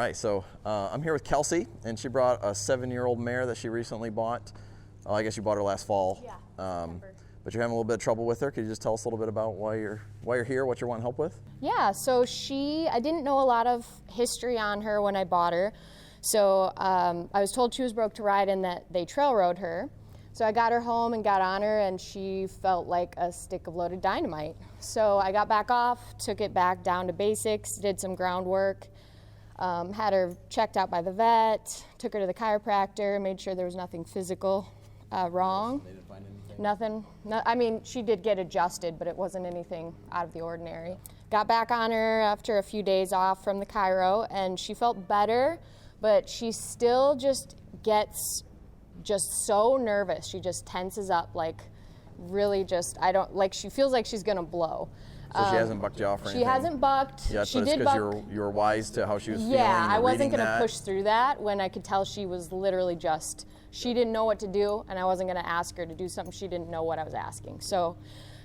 right, so I'm here with Kelsey, and she brought a 7-year-old mare that she recently bought. I guess you bought her last fall. Yeah. But you're having a little bit of trouble with her. Could you just tell us a little bit about why you're here, what you're wanting help with? Yeah, so I didn't know a lot of history on her when I bought her. So I was told she was broke to ride and that they trail rode her. So I got her home and got on her, and she felt like a stick of loaded dynamite. So I got back off, took it back down to basics, did some groundwork, had her checked out by the vet, took her to the chiropractor, made sure there was nothing physical wrong. They didn't find anything? Nothing. I mean, she did get adjusted, but it wasn't anything out of the ordinary. Got back on her after a few days off from the chiro, and she felt better, but she still just gets so nervous. She just tenses up, like really just, she feels like she's gonna blow. So she hasn't bucked you off or anything? She hasn't bucked. Yeah, she but it's did because you were wise to how she was feeling. Yeah, I wasn't going to push through that when I could tell she was literally just, she didn't know what to do, and I wasn't going to ask her to do something she didn't know what I was asking. So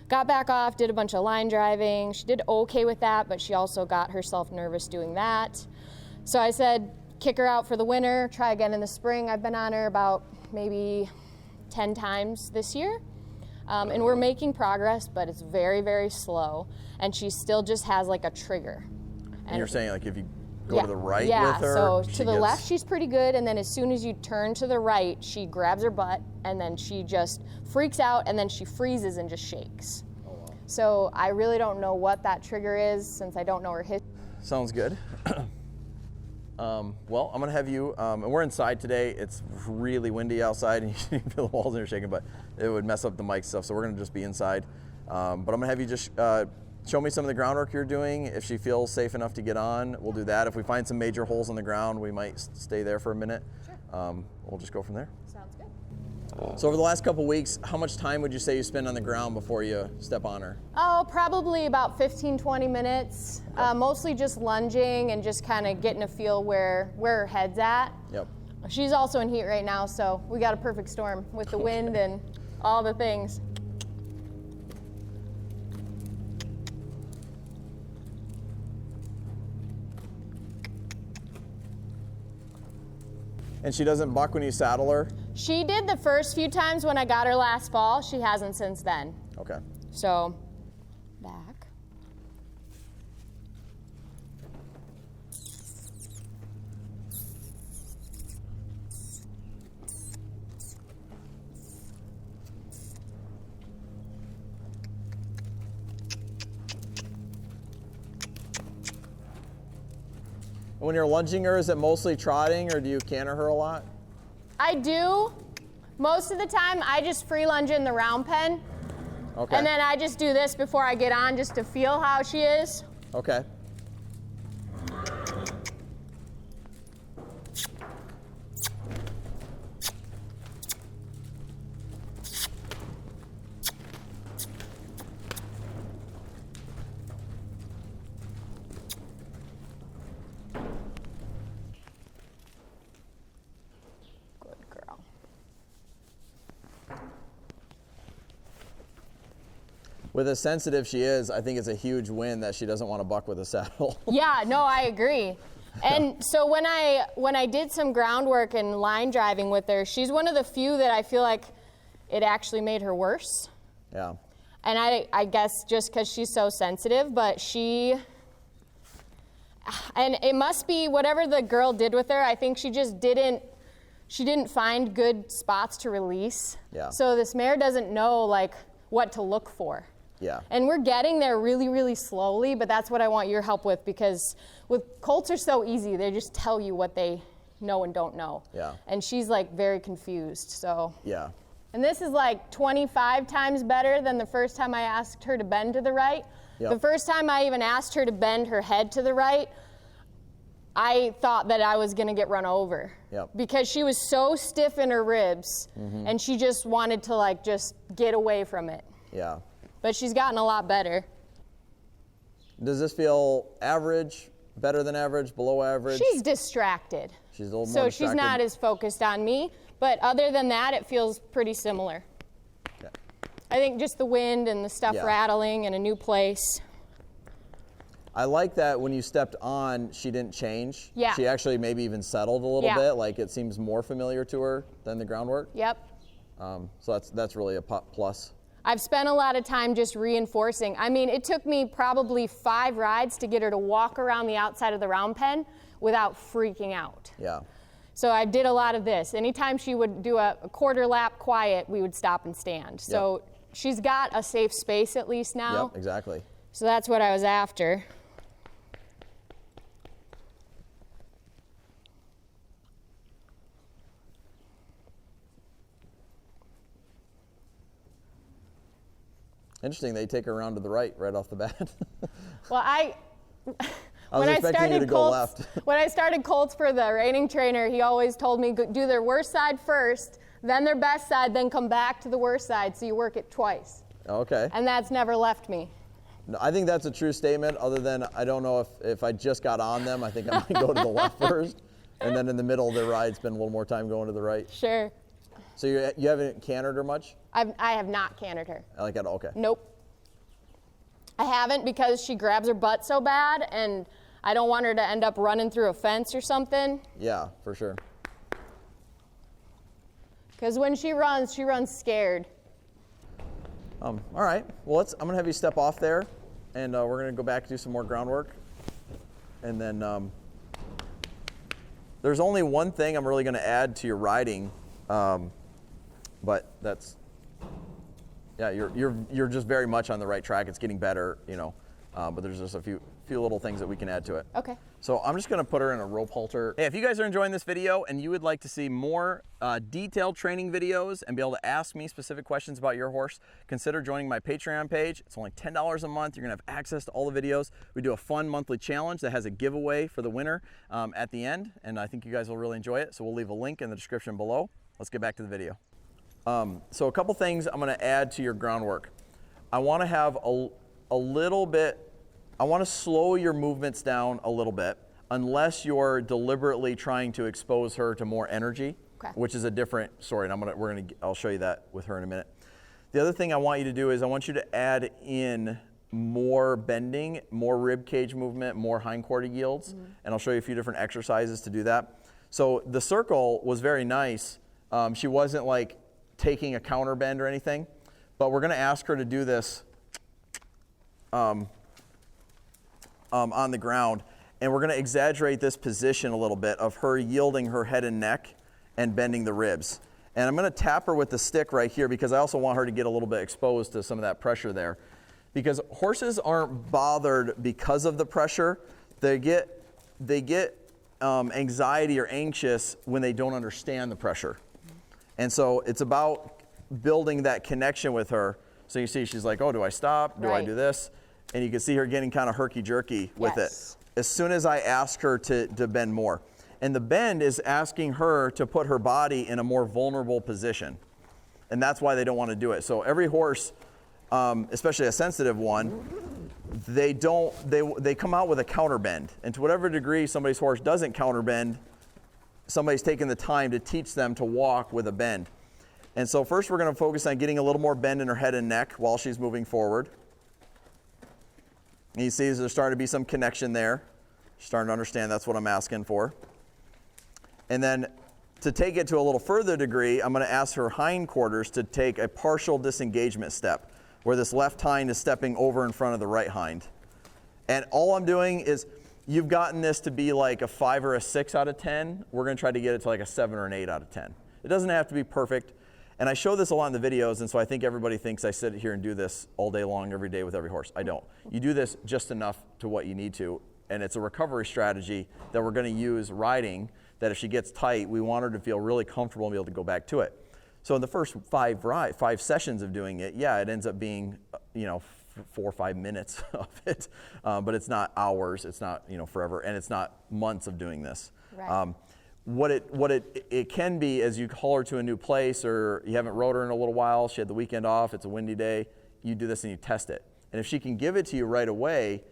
got back off, did a bunch of line driving. She did okay with that, but she also got herself nervous doing that. So I said, kick her out for the winter, try again in the spring. I've been on her about maybe 10 times this year. And we're making progress, but it's very, very slow. And she still just has like a trigger. And you're saying like if you go to the right with her? So to the left, she's pretty good. And then as soon as you turn to the right, she grabs her butt and then she just freaks out and then she freezes and just shakes. Oh, wow. So I really don't know what that trigger is since I don't know her history. Sounds good. Well, I'm going to have you, and we're inside today. It's really windy outside, and you can feel the walls and you're shaking, but it would mess up the mic stuff, so we're going to just be inside. But I'm going to have you just show me some of the groundwork you're doing. If she feels safe enough to get on, we'll do that. If we find some major holes in the ground, we might stay there for a minute. Sure. We'll just go from there. Sounds good. So over the last couple weeks, how much time would you say you spend on the ground before you step on her? Oh, probably about 15, 20 minutes. Mostly just lunging and just kind of getting a feel where her head's at. Yep. She's also in heat right now, so we got a perfect storm with the wind and all the things. And she doesn't buck when you saddle her? She did the first few times when I got her last fall. She hasn't since then. Okay. So, back. When you're lunging her, is it mostly trotting or do you canter her a lot? I do. Most of the time, I just free lunge in the round pen. Okay. And then I just do this before I get on just to feel how she is. Okay. With as sensitive she is, I think it's a huge win that she doesn't want to buck with a saddle. Yeah, no, I agree. And so when I did some groundwork and line driving with her, she's one of the few that I feel like it actually made her worse. Yeah. And I guess just because she's so sensitive, but and it must be whatever the girl did with her, I think she just didn't find good spots to release. Yeah. So this mare doesn't know like what to look for. Yeah. And we're getting there really, really slowly, but that's what I want your help with because colts are so easy. They just tell you what they know and don't know. Yeah. And she's like very confused, so. Yeah. And this is like 25 times better than the first time I asked her to bend to the right. Yep. The first time I even asked her to bend her head to the right, I thought that I was gonna get run over. Yep. Because she was so stiff in her ribs and she just wanted to like just get away from it. Yeah. But she's gotten a lot better. Does this feel average, better than average, below average? She's distracted. She's a little more So distracted. she's not as focused on me, but other than that, it feels pretty similar. Okay. I think just the wind and the stuff Yeah. rattling in a new place. I like that when you stepped on, she didn't change. Yeah. She actually maybe even settled a little bit, like it seems more familiar to her than the groundwork. Yep. So that's really a plus. I've spent a lot of time just reinforcing. I mean, it took me probably 5 rides to get her to walk around the outside of the round pen without freaking out. Yeah. So I did a lot of this. Anytime she would do a quarter lap quiet, we would stop and stand. So she's got a safe space at least now. Yep, exactly. So that's what I was after. Interesting, they take her around to the right off the bat. Well, I was expecting you to go left. When I started Colts for the reining trainer, he always told me do their worst side first, then their best side, then come back to the worst side, so you work it twice. Okay. And that's never left me. No, I think that's a true statement, other than I don't know if I just got on them, I think I might go to the left first, and then in the middle of the ride, spend a little more time going to the right. Sure. So you haven't cantered her much? I have not cantered her. I like that, okay. Nope. I haven't because she grabs her butt so bad, and I don't want her to end up running through a fence or something. Yeah, for sure. Because when she runs scared. All right, well, I'm gonna have you step off there, and we're gonna go back and do some more groundwork. And then there's only one thing I'm really gonna add to your riding, but that's, yeah, you're just very much on the right track. It's getting better, you know, but there's just a few little things that we can add to it. Okay. So I'm just gonna put her in a rope halter. Hey, if you guys are enjoying this video and you would like to see more detailed training videos and be able to ask me specific questions about your horse, consider joining my Patreon page. It's only $10 a month. You're gonna have access to all the videos. We do a fun monthly challenge that has a giveaway for the winner at the end, and I think you guys will really enjoy it. So we'll leave a link in the description below. Let's get back to the video. So a couple things I'm gonna add to your groundwork. I wanna have a little bit, I wanna slow your movements down a little bit, unless you're deliberately trying to expose her to more energy, which is a different story, and I'll show you that with her in a minute. The other thing I want you to do is I want you to add in more bending, more rib cage movement, more hindquarter yields, and I'll show you a few different exercises to do that. So the circle was very nice. She wasn't like taking a counter bend or anything, but we're gonna ask her to do this on the ground, and we're gonna exaggerate this position a little bit of her yielding her head and neck and bending the ribs. And I'm gonna tap her with the stick right here because I also want her to get a little bit exposed to some of that pressure there. Because horses aren't bothered because of the pressure. They get anxiety or anxious when they don't understand the pressure. And so it's about building that connection with her. So you see she's like, oh, do I stop? Do I do this? And you can see her getting kind of herky-jerky with it. As soon as I ask her to bend more. And the bend is asking her to put her body in a more vulnerable position. And that's why they don't want to do it. So every horse, especially a sensitive one, they come out with a counter bend. And to whatever degree somebody's horse doesn't counter bend, somebody's taken the time to teach them to walk with a bend. And so first we're going to focus on getting a little more bend in her head and neck while she's moving forward. And you see there's starting to be some connection there. She's starting to understand that's what I'm asking for. And then to take it to a little further degree, I'm going to ask her hindquarters to take a partial disengagement step, where this left hind is stepping over in front of the right hind. And all I'm doing is, you've gotten this to be like a 5 or a 6 out of 10. We're going to try to get it to like a 7 or an 8 out of 10. It doesn't have to be perfect. And I show this a lot in the videos, and so I think everybody thinks I sit here and do this all day long, every day with every horse. I don't. You do this just enough to what you need to, and it's a recovery strategy that we're going to use riding, that if she gets tight, we want her to feel really comfortable and be able to go back to it. So in the first 5 sessions of doing it, yeah, it ends up being, 4 or 5 minutes of it, but it's not hours, it's not, forever, and it's not months of doing this. Right. What it can be as you haul her to a new place, or you haven't rode her in a little while, she had the weekend off, it's a windy day, you do this and you test it. And if she can give it to you right away,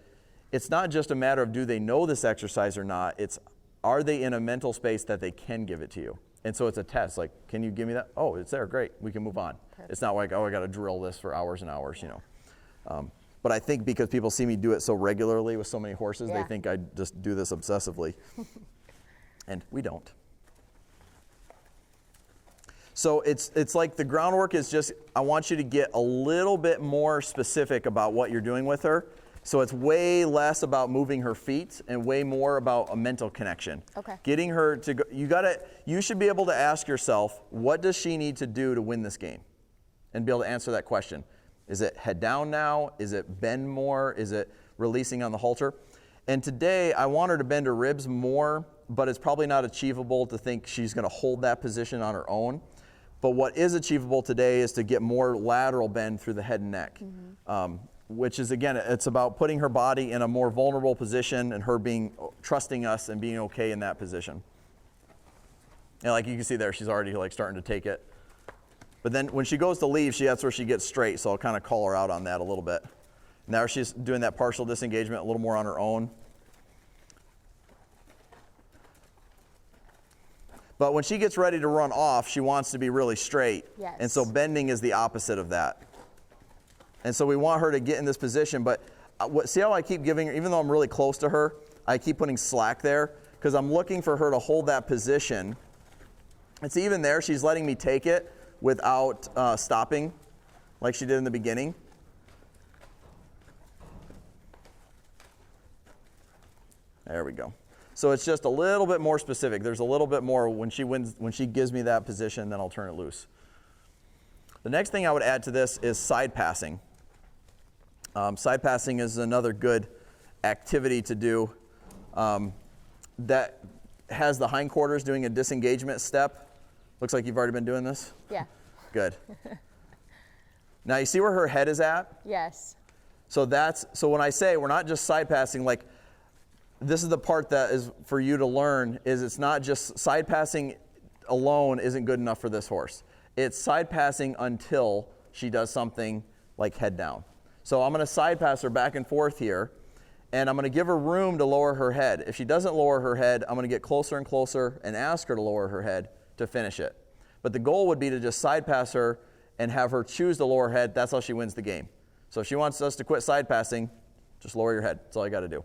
it's not just a matter of do they know this exercise or not, it's are they in a mental space that they can give it to you. And so it's a test, like, can you give me that? Oh, it's there, great, we can move on. Perfect. It's not like, oh, I gotta drill this for hours and hours, But I think because people see me do it so regularly with so many horses, Yeah. they think I just do this obsessively. And we don't. So it's like the groundwork is just, I want you to get a little bit more specific about what you're doing with her. So it's way less about moving her feet and way more about a mental connection. Okay. Getting her to go, you should be able to ask yourself, what does she need to do to win this game? And be able to answer that question. Is it head down now? Is it bend more? Is it releasing on the halter? And today I want her to bend her ribs more, but it's probably not achievable to think she's going to hold that position on her own. But what is achievable today is to get more lateral bend through the head and neck, which is, again, it's about putting her body in a more vulnerable position and her trusting us and being okay in that position. And like you can see there, she's already like starting to take it. But then when she goes to leave, that's where she gets straight, so I'll kind of call her out on that a little bit. Now she's doing that partial disengagement a little more on her own. But when she gets ready to run off, she wants to be really straight. Yes. And so bending is the opposite of that. And so we want her to get in this position, but see how I keep giving her, even though I'm really close to her, I keep putting slack there because I'm looking for her to hold that position. It's even there, she's letting me take it without stopping like she did in the beginning. There we go. So it's just a little bit more specific. There's a little bit more when she gives me that position, then I'll turn it loose. The next thing I would add to this is side passing. Side passing is another good activity to do that has the hindquarters doing a disengagement step. Looks like you've already been doing this? Yeah. Good. Now you see where her head is at? Yes. So when I say we're not just side passing, like this is the part that is for you to learn, is it's not just side passing alone isn't good enough for this horse. It's side passing until she does something like head down. So I'm going to side pass her back and forth here, and I'm going to give her room to lower her head. If she doesn't lower her head, I'm going to get closer and closer and ask her to lower her head to finish it. But the goal would be to just side pass her and have her choose to lower her head. That's how she wins the game. So if she wants us to quit side passing, just lower your head. That's all you got to do.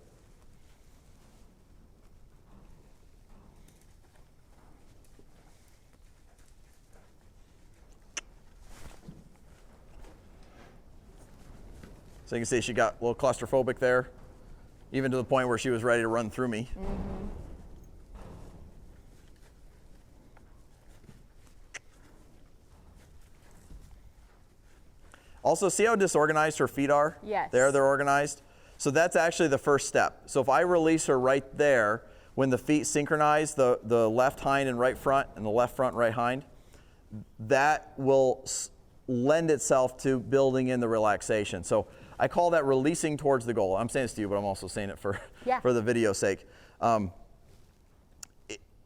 So you can see she got a little claustrophobic there, even to the point where she was ready to run through me. Mm-hmm. Also, see how disorganized her feet are? Yes. They're organized. So that's actually the first step. So if I release her right there, when the feet synchronize, the left hind and right front, and the left front, right hind, that will lend itself to building in the relaxation. So I call that releasing towards the goal. I'm saying this to you, but I'm also saying it for the video's sake.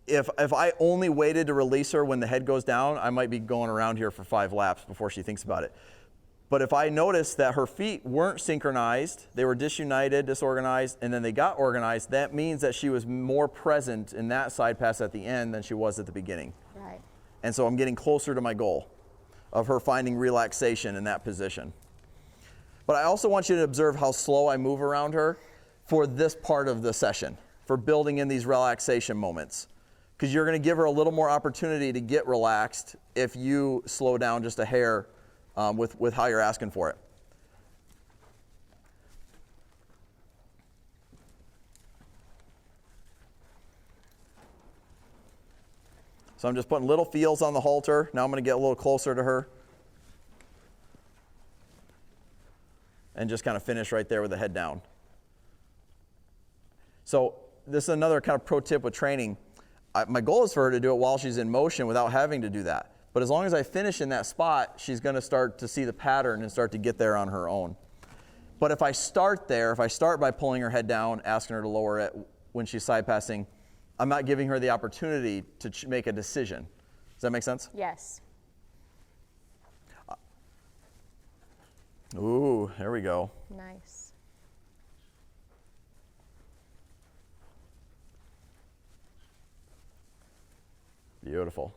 If I only waited to release her when the head goes down, I might be going around here for 5 laps before she thinks about it. But if I noticed that her feet weren't synchronized, they were disunited, disorganized, and then they got organized, that means that she was more present in that side pass at the end than she was at the beginning. Right. And so I'm getting closer to my goal of her finding relaxation in that position. But I also want you to observe how slow I move around her for this part of the session, for building in these relaxation moments. Because you're going to give her a little more opportunity to get relaxed if you slow down just a hair with how you're asking for it. So I'm just putting little feels on the halter. Now I'm going to get a little closer to her. And just kind of finish right there with the head down. So this is another kind of pro tip with training. My goal is for her to do it while she's in motion without having to do that. But as long as I finish in that spot, she's going to start to see the pattern and start to get there on her own. But if I start there, if I start by pulling her head down, asking her to lower it when she's side passing, I'm not giving her the opportunity to make a decision. Does that make sense? Yes. Ooh, there we go. Nice. Beautiful.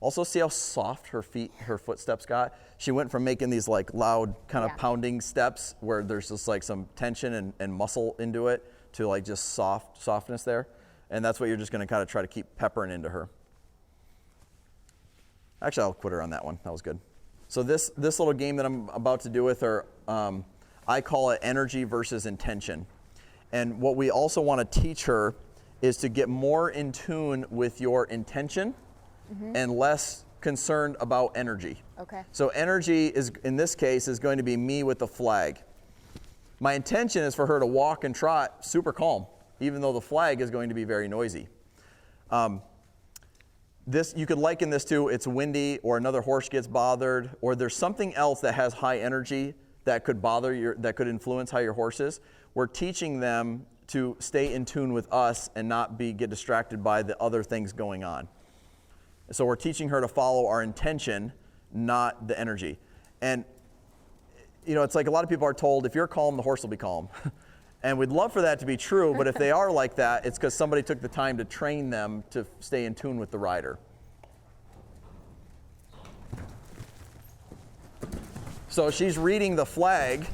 Also, see how soft her footsteps got? She went from making these like loud kind of pounding steps where there's just like some tension and muscle into it to like just softness there. And that's what you're just gonna kind of try to keep peppering into her. Actually, I'll quit her on that one. That was good. So this little game that I'm about to do with her, I call it energy versus intention. And what we also want to teach her is to get more in tune with your intention and less concerned about energy. Okay. So energy is, in this case, is going to be me with the flag. My intention is for her to walk and trot super calm, even though the flag is going to be very noisy. You could liken this to it's windy, or another horse gets bothered, or there's something else that has high energy that could that could influence how your horse is. We're teaching them to stay in tune with us and not get distracted by the other things going on. So we're teaching her to follow our intention, not the energy. And it's like a lot of people are told, if you're calm, the horse will be calm. And we'd love for that to be true, but if they are like that, it's because somebody took the time to train them to stay in tune with the rider. So she's reading the flag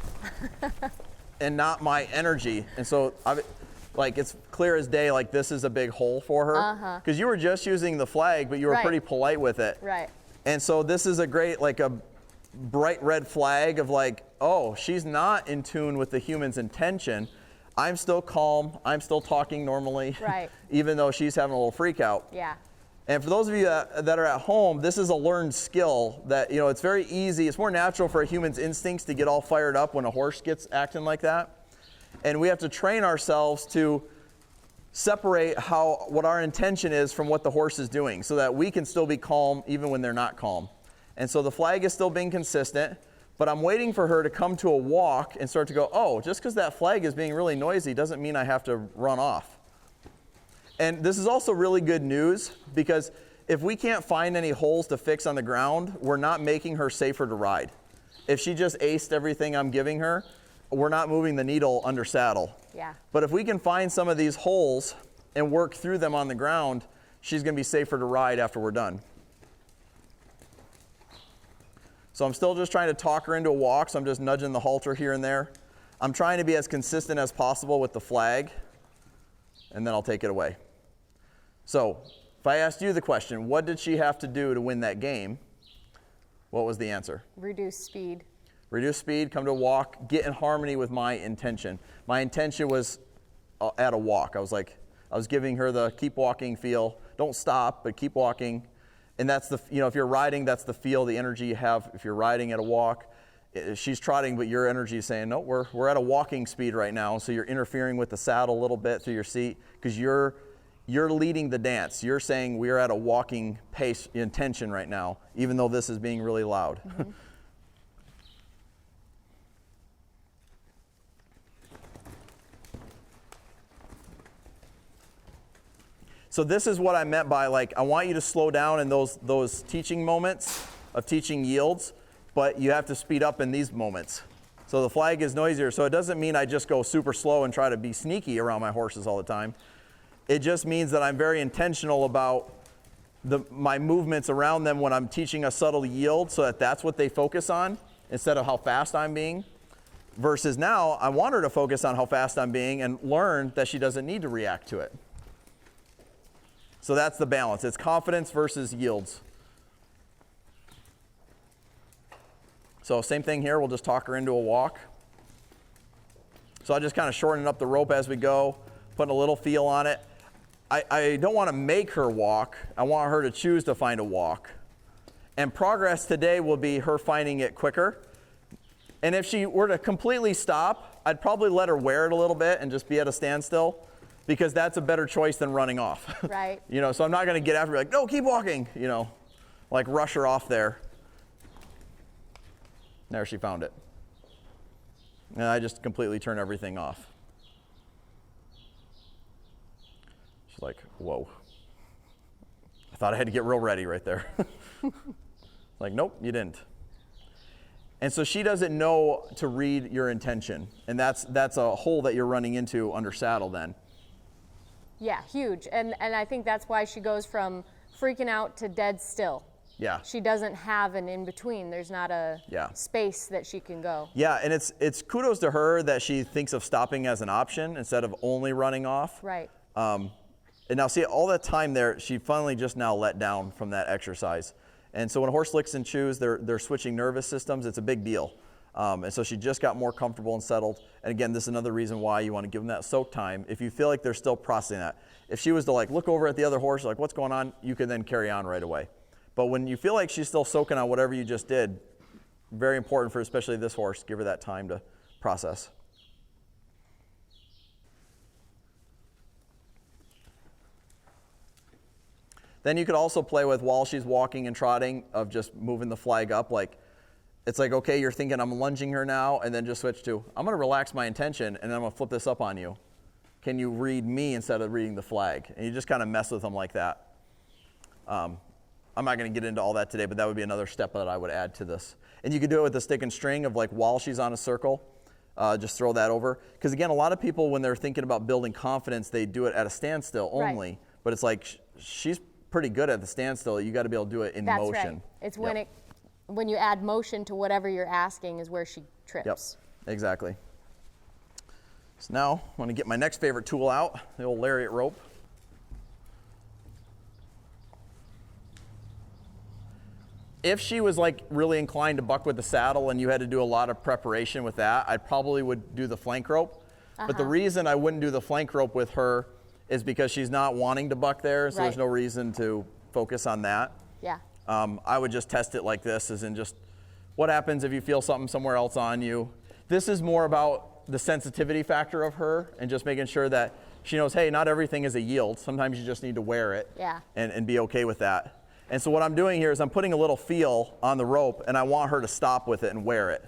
and not my energy. And so it's clear as day, like this is a big hole for her. Because you were just using the flag, but you were pretty polite with it. Right. And so this is a great, like a bright red flag of like, oh, she's not in tune with the human's intention. I'm still calm. I'm still talking normally. Right. Even though she's having a little freak out. Yeah. And for those of you that are at home, this is a learned skill that, it's very easy. It's more natural for a human's instincts to get all fired up when a horse gets acting like that. And we have to train ourselves to separate what our intention is from what the horse is doing so that we can still be calm even when they're not calm. And so the flag is still being consistent, but I'm waiting for her to come to a walk and start to go, oh, just because that flag is being really noisy doesn't mean I have to run off. And this is also really good news because if we can't find any holes to fix on the ground, we're not making her safer to ride. If she just aced everything I'm giving her, we're not moving the needle under saddle. Yeah. But if we can find some of these holes and work through them on the ground, she's going to be safer to ride after we're done. So I'm still just trying to talk her into a walk, so I'm just nudging the halter here and there. I'm trying to be as consistent as possible with the flag, and then I'll take it away. So if I asked you the question, what did she have to do to win that game? What was the answer? Reduce speed. Reduce speed, come to a walk, get in harmony with my intention. My intention was at a walk. I was giving her the keep walking feel. Don't stop, but keep walking. And that's if you're riding, that's the feel, the energy you have. If you're riding at a walk, she's trotting, but your energy is saying, no, we're at a walking speed right now. So you're interfering with the saddle a little bit through your seat because you're leading the dance. You're saying we're at a walking pace intention right now, even though this is being really loud. Mm-hmm. So this is what I meant by I want you to slow down in those teaching moments of teaching yields, but you have to speed up in these moments. So the flag is noisier. So it doesn't mean I just go super slow and try to be sneaky around my horses all the time. It just means that I'm very intentional about my movements around them when I'm teaching a subtle yield so that that's what they focus on instead of how fast I'm being. Versus now, I want her to focus on how fast I'm being and learn that she doesn't need to react to it. So that's the balance. It's confidence versus yields. So same thing here. We'll just talk her into a walk. So I just kind of shorten up the rope as we go, putting a little feel on it. I don't want to make her walk. I want her to choose to find a walk. And progress today will be her finding it quicker. And if she were to completely stop, I'd probably let her wear it a little bit and just be at a standstill, because that's a better choice than running off. Right. So I'm not going to get after her no, keep walking, rush her off there. There, she found it. And I just completely turn everything off. She's like, whoa. I thought I had to get real ready right there. Nope, you didn't. And so she doesn't know to read your intention. And that's a hole that you're running into under saddle then. Yeah, huge. And I think that's why she goes from freaking out to dead still. Yeah. She doesn't have an in-between. There's not a space that she can go. Yeah, and it's kudos to her that she thinks of stopping as an option instead of only running off. Right. And now see, all that time there, she finally just now let down from that exercise. And so when a horse licks and chews, they're switching nervous systems. It's a big deal. And so she just got more comfortable and settled. And again, this is another reason why you want to give them that soak time. If you feel like they're still processing that. If she was to like look over at the other horse, like what's going on, you can then carry on right away. But when you feel like she's still soaking on whatever you just did, very important for especially this horse, give her that time to process. Then you could also play with, while she's walking and trotting, of just moving the flag up. Like, it's like, okay, you're thinking I'm lunging her now, and then just switch to, I'm going to relax my intention, and then I'm going to flip this up on you. Can you read me instead of reading the flag? And you just kind of mess with them like that. I'm not going to get into all that today, but that would be another step that I would add to this. And you could do it with the stick and string of like while she's on a circle, just throw that over. Because again, a lot of people, when they're thinking about building confidence, they do it at a standstill only. Right. But it's like, she's pretty good at the standstill. You got to be able to do it in motion. That's right. It's when you add motion to whatever you're asking is where she trips. Yep, exactly. So now I'm going to get my next favorite tool out, the old lariat rope. If she was like really inclined to buck with the saddle and you had to do a lot of preparation with that, I probably would do the flank rope. But the reason I wouldn't do the flank rope with her is because she's not wanting to buck there, so there's no reason to focus on that. Yeah. I would just test it like this, as in just what happens if you feel something somewhere else on you. This is more about the sensitivity factor of her and just making sure that she knows, hey, not everything is a yield. Sometimes you just need to wear it and be okay with that. And so what I'm doing here is I'm putting a little feel on the rope, and I want her to stop with it and wear it,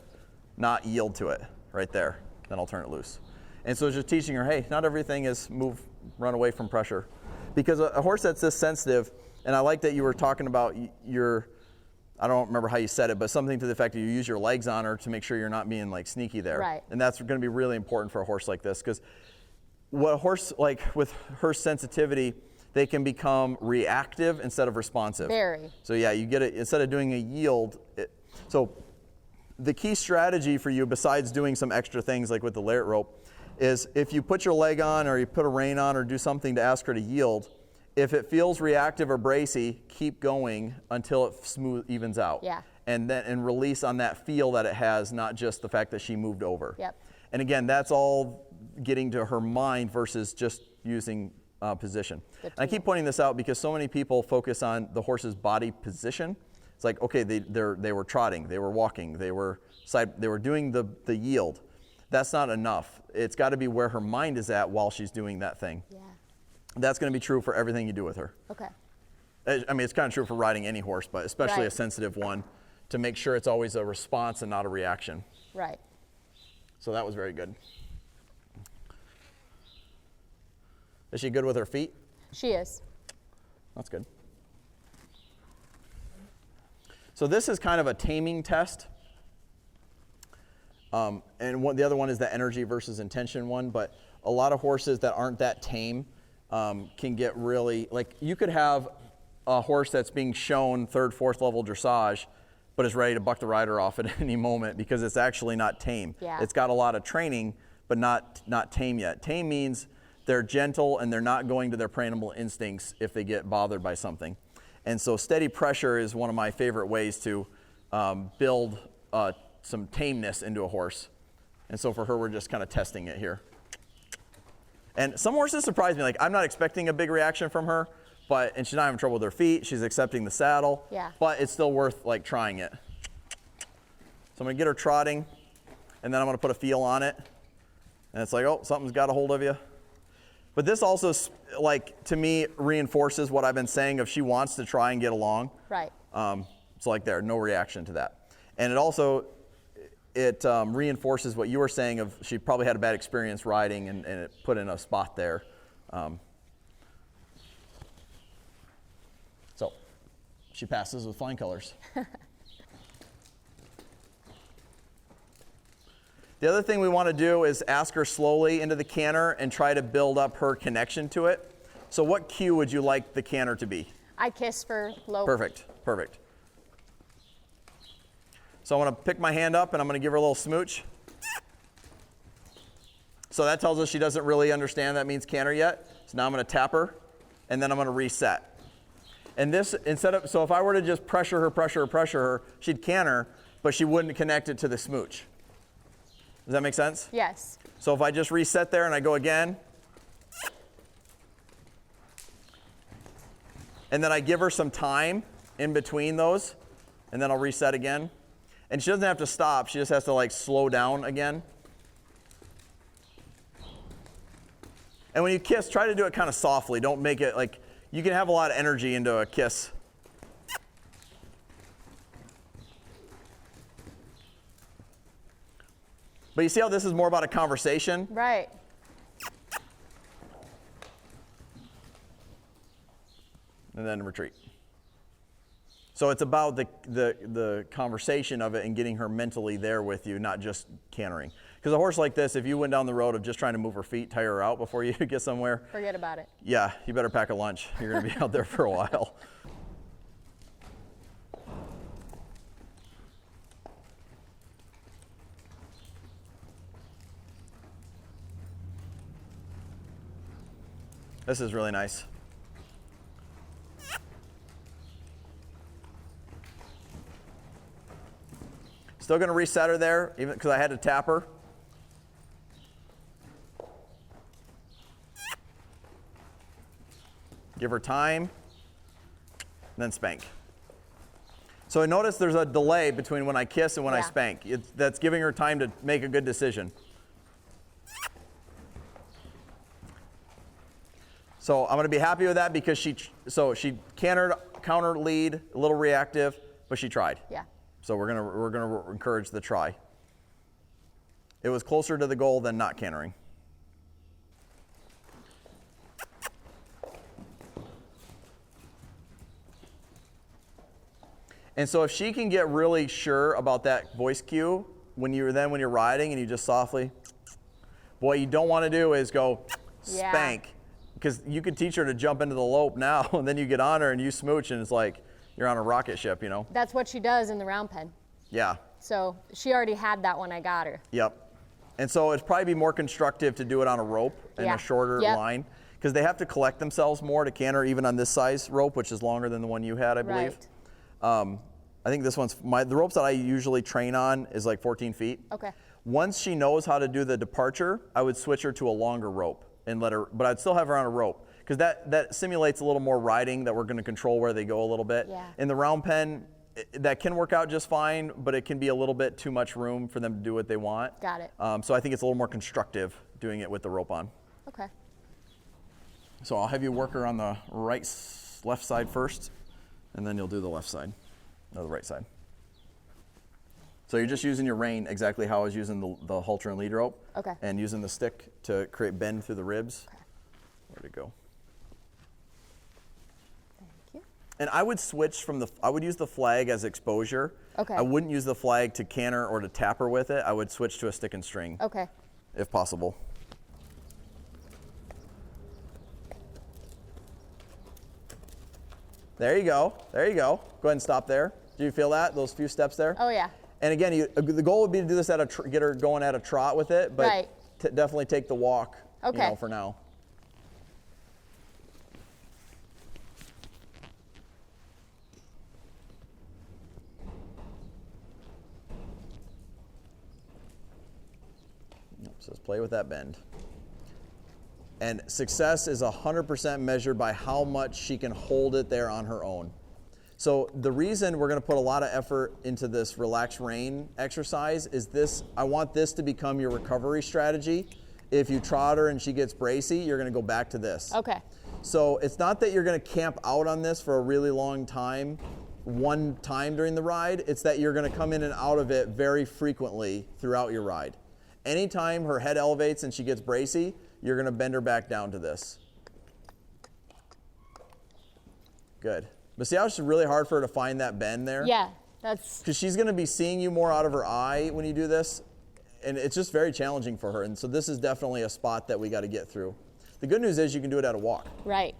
not yield to it right there. Then I'll turn it loose. And so just teaching her, hey, not everything is run away from pressure. Because a horse that's this sensitive, and I like that you were talking about I don't remember how you said it, but something to the effect that you use your legs on her to make sure you're not being like sneaky there. Right. And that's going to be really important for a horse like this, because what a horse, like with her sensitivity, they can become reactive instead of responsive. Very. So yeah, you get it, instead of doing a yield. So the key strategy for you, besides doing some extra things like with the lariat rope, is if you put your leg on or you put a rein on or do something to ask her to yield, if it feels reactive or bracy, keep going until it evens out. Yeah. And release on that feel that it has, not just the fact that she moved over. Yep. And again, that's all getting to her mind versus just using position. And I keep pointing this out because so many people focus on the horse's body position. It's like, okay, they were trotting, they were walking, they were doing the yield. That's not enough. It's got to be where her mind is at while she's doing that thing. Yeah. That's going to be true for everything you do with her. Okay. I mean, it's kind of true for riding any horse, but especially a sensitive one, to make sure it's always a response and not a reaction. Right. So that was very good. Is she good with her feet? She is. That's good. So this is kind of a taming test. And the other one is the energy versus intention one, but a lot of horses that aren't that tame can get really, like you could have a horse that's being shown 3rd, 4th level dressage, but is ready to buck the rider off at any moment because it's actually not tame. Yeah. It's got a lot of training, but not tame yet. Tame means they're gentle and they're not going to their prey animal instincts if they get bothered by something. And so steady pressure is one of my favorite ways to build some tameness into a horse. And so for her, we're just kind of testing it here. And some horses surprise me. Like, I'm not expecting a big reaction from her, and she's not having trouble with her feet. She's accepting the saddle. Yeah. But it's still worth like trying it. So I'm gonna get her trotting, and then I'm gonna put a feel on it. And it's like, oh, something's got a hold of you. But this also, like, to me, reinforces what I've been saying of she wants to try and get along. Right. So like there, no reaction to that. And it also, reinforces what you were saying of she probably had a bad experience riding and it put in a spot there. So she passes with flying colors. The other thing we want to do is ask her slowly into the canter and try to build up her connection to it. So what cue would you like the canter to be? I kiss for low. Perfect, perfect. So I'm gonna pick my hand up and I'm gonna give her a little smooch. So that tells us she doesn't really understand that means canter yet. So now I'm gonna tap her and then I'm gonna reset. And this, so if I were to just pressure her, she'd canter, but she wouldn't connect it to the smooch. Does that make sense? Yes. So if I just reset there and I go again, and then I give her some time in between those, and then I'll reset again. And she doesn't have to stop, she just has to like slow down again. And when you kiss, try to do it kind of softly. Don't make it like, you can have a lot of energy into a kiss. But you see how this is more about a conversation? Right. And then retreat. So it's about the conversation of it and getting her mentally there with you, not just cantering. Because a horse like this, if you went down the road of just trying to move her feet, tire her out before you get somewhere. Forget about it. Yeah, you better pack a lunch. You're going to be out there for a while. This is really nice. Still going to reset her there, even because I had to tap her. Give her time, and then spank. So I notice there's a delay between when I kiss and when I spank. That's giving her time to make a good decision. So I'm going to be happy with that because she cantered, counter lead, a little reactive, but she tried. Yeah. So we're gonna encourage the try. It was closer to the goal than not cantering. And so if she can get really sure about that voice cue when you're riding and you just softly, what you don't want to do is go spank, because you could teach her to jump into the lope now, and then you get on her and you smooch, and it's like you're on a rocket ship, you know? That's what she does in the round pen. Yeah. So she already had that when I got her. Yep. And so it'd probably be more constructive to do it on a rope and a shorter line, because they have to collect themselves more to canter even on this size rope, which is longer than the one you had, I believe. Right. I think this one's, the ropes that I usually train on is like 14 feet. Okay. Once she knows how to do the departure, I would switch her to a longer rope and let her, but I'd still have her on a rope, because that simulates a little more riding that we're going to control where they go a little bit. Yeah. In the round pen, that can work out just fine, but it can be a little bit too much room for them to do what they want. Got it. So I think it's a little more constructive doing it with the rope on. Okay. So I'll have you work her on the left side first, and then you'll do the left side, no, the right side. So you're just using your rein exactly how I was using the halter and lead rope. Okay. And using the stick to create bend through the ribs. Okay. Where'd it go? Thank you. And I would switch I would use the flag as exposure. Okay. I wouldn't use the flag to canter or to tap her with it. I would switch to a stick and string. Okay. If possible. There you go. There you go. Go ahead and stop there. Do you feel that? Those few steps there? Oh, yeah. And again, the goal would be to do this get her going at a trot with it, but Right. Definitely take the walk, Okay. for now. So let's play with that bend. And success is 100% measured by how much she can hold it there on her own. So the reason we're going to put a lot of effort into this relaxed rein exercise is I want this to become your recovery strategy. If you trot her and she gets bracy, you're going to go back to this. Okay. So it's not that you're going to camp out on this for a really long time, one time during the ride. It's that you're going to come in and out of it very frequently throughout your ride. Anytime her head elevates and she gets bracy, you're going to bend her back down to this. Good. But see how it's really hard for her to find that bend there? Yeah, that's... Because she's going to be seeing you more out of her eye when you do this, and it's just very challenging for her. And so this is definitely a spot that we got to get through. The good news is you can do it at a walk. Right.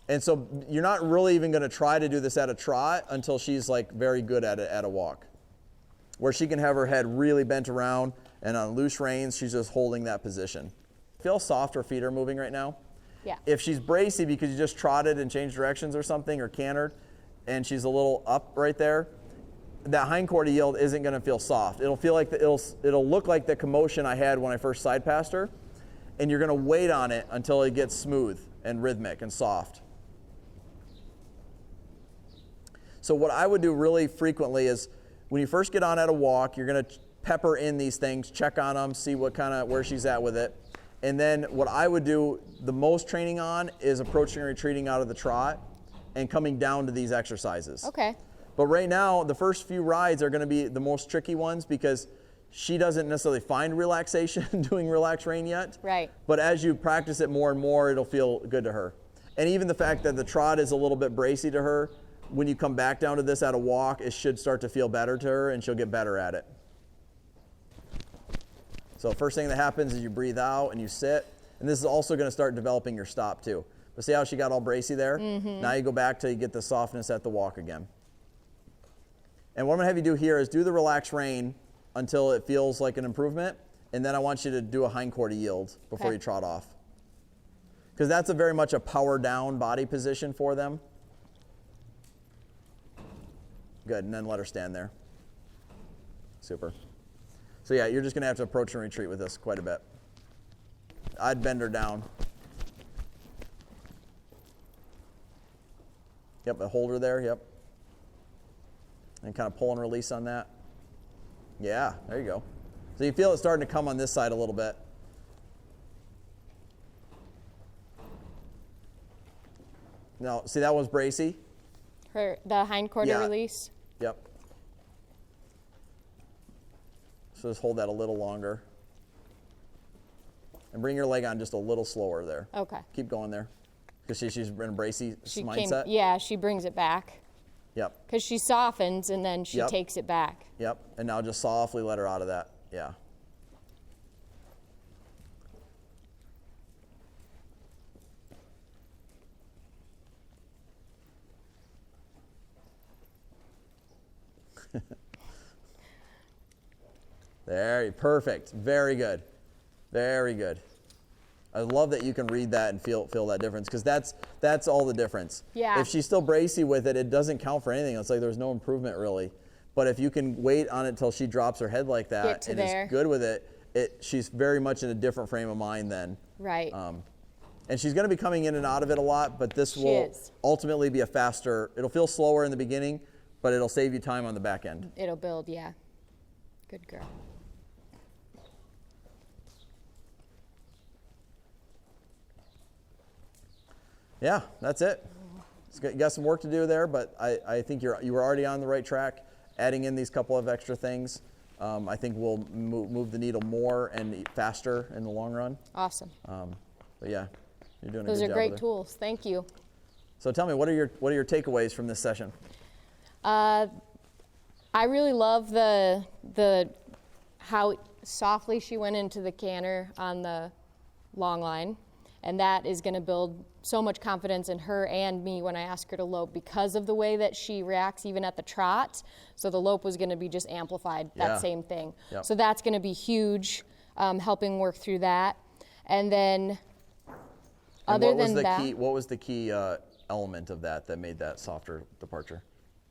And so you're not really even going to try to do this at a trot until she's like very good at it at a walk. where she can have her head really bent around, and on loose reins, she's just holding that position. Feel soft her feet are moving right now? Yeah. If she's bracy because you just trotted and changed directions or something, or cantered, and she's a little up right there, that hindquarter yield isn't going to feel soft. It'll feel like it'll look like the commotion I had when I first side passed her, and you're going to wait on it until it gets smooth and rhythmic and soft. So what I would do really frequently is when you first get on at a walk, you're going to pepper in these things, check on them, see where she's at with it. And then what I would do the most training on is approaching and retreating out of the trot and coming down to these exercises. Okay. But right now, the first few rides are going to be the most tricky ones because she doesn't necessarily find relaxation doing relax rein yet. Right. But as you practice it more and more, it'll feel good to her. And even the fact that the trot is a little bit bracy to her, when you come back down to this at a walk, it should start to feel better to her and she'll get better at it. So first thing that happens is you breathe out and you sit. And this is also going to start developing your stop too. But see how she got all bracy there? Mm-hmm. Now you go back till you get the softness at the walk again. And what I'm going to have you do here is do the relaxed rein until it feels like an improvement. And then I want you to do a hindquarter yield before you trot off. Because that's very much a power down body position for them. Good, and then let her stand there. Super. So yeah, you're just going to have to approach and retreat with this quite a bit. I'd bend her down. Yep, but hold her there, yep. And kind of pull and release on that. Yeah, there you go. So you feel it starting to come on this side a little bit. Now, see that one's bracy? The hindquarter release? Yep. So just hold that a little longer. And bring your leg on just a little slower there. Okay. Keep going there. Because she's in a bracy mindset. Yeah, she brings it back. Yep. Because she softens and then she takes it back. Yep. And now just softly let her out of that. Yeah. There, perfect. Very good. Very good. I love that you can read that and feel that difference because that's all the difference. Yeah. If she's still bracy with it, it doesn't count for anything. It's like there's no improvement really. But if you can wait on it till she drops her head like that and is good with it, she's very much in a different frame of mind then. Right. And she's going to be coming in and out of it a lot, but this will ultimately be a faster. It'll feel slower in the beginning, but it'll save you time on the back end. It'll build, yeah. Good girl. Yeah, that's it. You got some work to do there, but I think you were already on the right track. Adding in these couple of extra things, I think will move the needle more and faster in the long run. Awesome. But yeah, you're doing a good job. Those are great tools. Thank you. So tell me, what are your takeaways from this session? I really love the how softly she went into the canter on the long line, and that is going to build so much confidence in her and me when I ask her to lope because of the way that she reacts even at the trot. So the lope was going to be just amplified, that same thing. Yep. So that's going to be huge, helping work through that. And then other than that, what was the key element of that made that softer departure?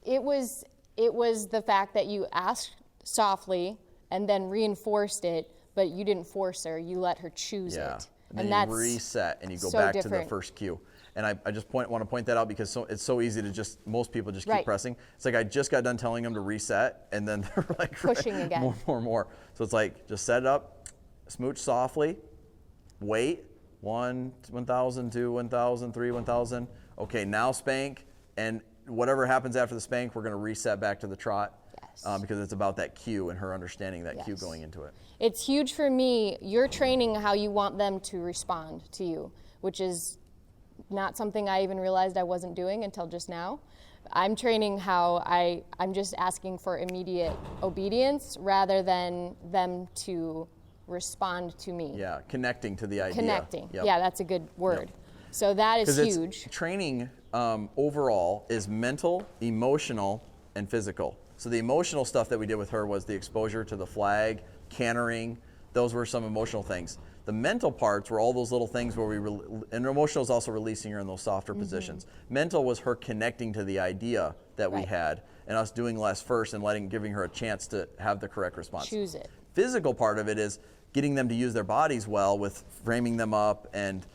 It was the fact that you asked softly and then reinforced it, but you didn't force her. You let her choose it. And then you reset and you go back to the first cue. And I just want to point that out because it's so easy to most people just keep pressing. It's like I just got done telling them to reset and then they're like pushing again. More. So it's like just set it up, smooch softly, wait, 1,000, 2, 1,000, 3, 1,000. Okay, now spank, and whatever happens after the spank, we're going to reset back to the trot. Because it's about that cue and her understanding that cue going into it. It's huge for me. You're training how you want them to respond to you, which is not something I even realized I wasn't doing until just now. I'm training how I'm just asking for immediate obedience rather than them to respond to me. Yeah, connecting to the idea. Connecting. Yep. Yeah, that's a good word. Yep. So that is huge. Training overall is mental, emotional, and physical. So the emotional stuff that we did with her was the exposure to the flag, cantering. Those were some emotional things. The mental parts were all those little things where and emotional is also releasing her in those softer positions. Mental was her connecting to the idea that we had and us doing less first and giving her a chance to have the correct response. Choose it. Physical part of it is getting them to use their bodies well with framing them up and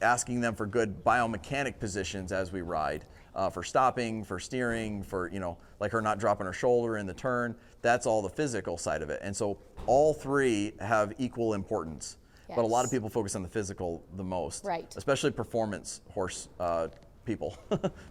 asking them for good biomechanic positions as we ride, for stopping, for steering, for, like her not dropping her shoulder in the turn. That's all the physical side of it. And so all three have equal importance. Yes. But a lot of people focus on the physical the most, right? Especially performance horse people,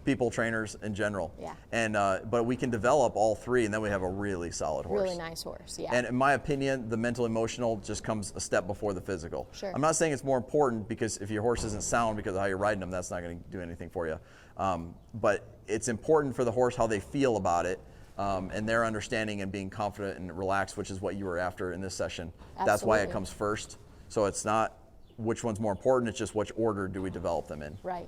people trainers in general. Yeah. And but we can develop all three, and then we have a really solid horse. Really nice horse, yeah. And in my opinion, the mental emotional just comes a step before the physical. Sure. I'm not saying it's more important because if your horse isn't sound because of how you're riding them, that's not going to do anything for you. But it's important for the horse how they feel about it. And their understanding and being confident and relaxed, which is what you were after in this session. Absolutely. That's why it comes first. So it's not which one's more important, it's just which order do we develop them in. Right.